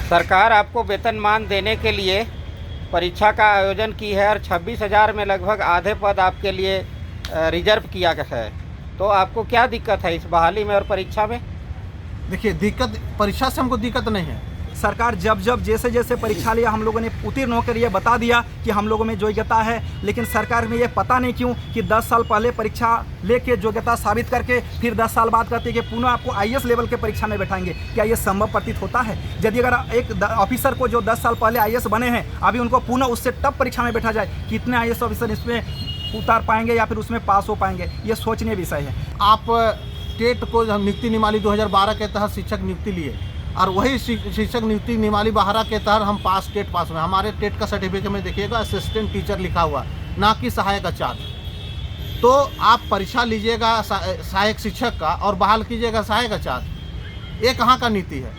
सरकार आपको वेतनमान देने के लिए परीक्षा का आयोजन की है और 26,000 में लगभग आधे पद आपके लिए रिजर्व किया गया है। तो आपको क्या दिक्कत है इस बहाली में और परीक्षा में? देखिए, दिक्कत परीक्षा से हमको दिक्कत नहीं है। सरकार जब जैसे जैसे परीक्षा लिया हम लोगों ने उत्तीर्ण होकर ये बता दिया कि हम लोगों में योग्यता है, लेकिन सरकार में ये पता नहीं क्यों कि 10 साल पहले परीक्षा लेके योग्यता साबित करके फिर 10 साल बाद कहते हैं कि पुनः आपको आईएएस लेवल के परीक्षा में बैठाएंगे। क्या ये संभव प्रतीत होता है? यदि अगर एक ऑफिसर को जो 10 साल पहले आईएएस बने हैं अभी उनको पुनः उससे टफ परीक्षा में बैठा जाए, कितने आईएएस ऑफिसर इसमें उतार पाएंगे या फिर उसमें पास हो पाएंगे? ये सोचनीय विषय है। आप टेट को हम नियुक्ति नियमावली 2012 के तहत शिक्षक नियुक्ति लिए और वही शिक्षक नियुक्ति नियमावली 12 के तहत हम टेट पास हुए। हमारे टेट का सर्टिफिकेट में देखिएगा असिस्टेंट टीचर लिखा हुआ, ना कि सहायक आचार्य। तो आप परीक्षा लीजिएगा सहायक शिक्षक का और बहाल कीजिएगा सहायक आचार्य। ये कहाँ का नीति है?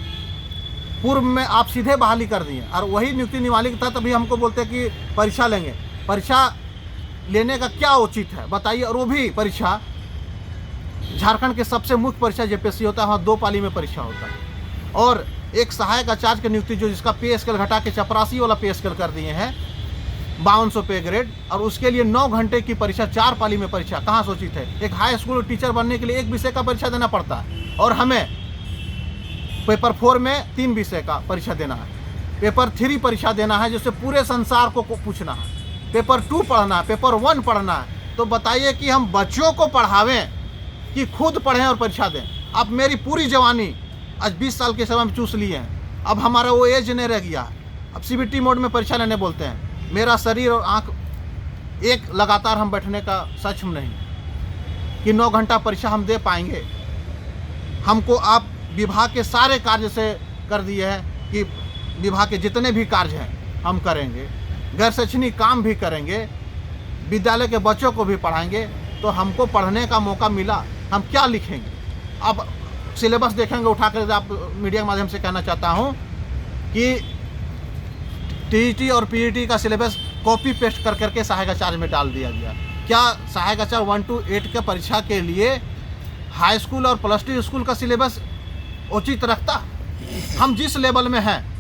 पूर्व में आप सीधे बहाली कर दिए और वही नियुक्ति नियमावली के तहत अभी हमको बोलते हैं कि परीक्षा लेंगे। परीक्षा लेने का क्या उचित है बताइए? और वो भी परीक्षा झारखंड के सबसे मुख्य परीक्षा जेपीएससी होता है, वहाँ 2 पाली में परीक्षा होता है। और एक सहायक आचार्य की नियुक्ति जो जिसका पे स्केल घटा के 84 वाला पे स्केल कर दिए हैं, 5200 पे ग्रेड, और उसके लिए 9 घंटे की परीक्षा 4 पाली में परीक्षा कहाँ सोचित है? एक हाई स्कूल टीचर बनने के लिए एक विषय का परीक्षा देना पड़ता है और हमें पेपर 4 में 3 विषय का परीक्षा देना है, पेपर 3 परीक्षा देना है जिससे पूरे संसार को पूछना है, पेपर 2 पढ़ना है, पेपर 1 पढ़ना है। तो बताइए कि हम बच्चों को पढ़ावें कि खुद पढ़ें और परीक्षा दें? अब मेरी पूरी जवानी आज 20 साल के समय में चूस लिए हैं, अब हमारा वो एज नहीं रह गया। अब सीबीटी मोड में परीक्षा लेने बोलते हैं। मेरा शरीर और आँख एक लगातार हम बैठने का सक्षम नहीं कि 9 घंटा परीक्षा हम दे पाएंगे। हमको आप विभाग के सारे कार्य से कर दिए हैं कि विभाग के जितने भी कार्य हैं हम करेंगे, गैर शैक्षणिक काम भी करेंगे, विद्यालय के बच्चों को भी पढ़ाएंगे। तो हमको पढ़ने का मौका मिला, हम क्या लिखेंगे? अब सिलेबस देखेंगे उठा कर। आप मीडिया के माध्यम से कहना चाहता हूं कि टीईटी और पीईटी का सिलेबस कॉपी पेस्ट कर करके सहायक आचार्य में डाल दिया गया। क्या सहायक आचार्य 1 to 8 के परीक्षा के लिए हाई स्कूल और +2 स्कूल का सिलेबस उचित रखता? हम जिस लेवल में हैं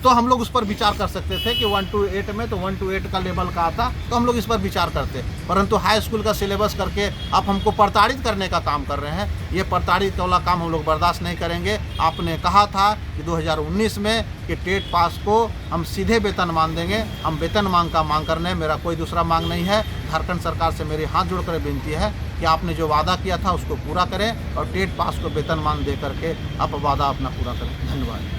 तो हम लोग उस पर विचार कर सकते थे कि 1 to 8 में तो 1 to 8 का लेवल का आता तो हम लोग इस पर विचार करते, परंतु हाई स्कूल का सिलेबस करके आप हमको प्रताड़ित करने का काम कर रहे हैं। ये प्रताड़ित वाला काम हम लोग बर्दाश्त नहीं करेंगे। आपने कहा था कि 2019 में कि टेट पास को हम सीधे वेतन मान देंगे। हम वेतन मांग का मांग करने, मेरा कोई दूसरा मांग नहीं है। झारखंड सरकार से मेरी हाथ जोड़कर विनती है कि आपने जो वादा किया था उसको पूरा करें और टेट पास को वेतन मान दे करके आप वादा अपना पूरा करें। धन्यवाद।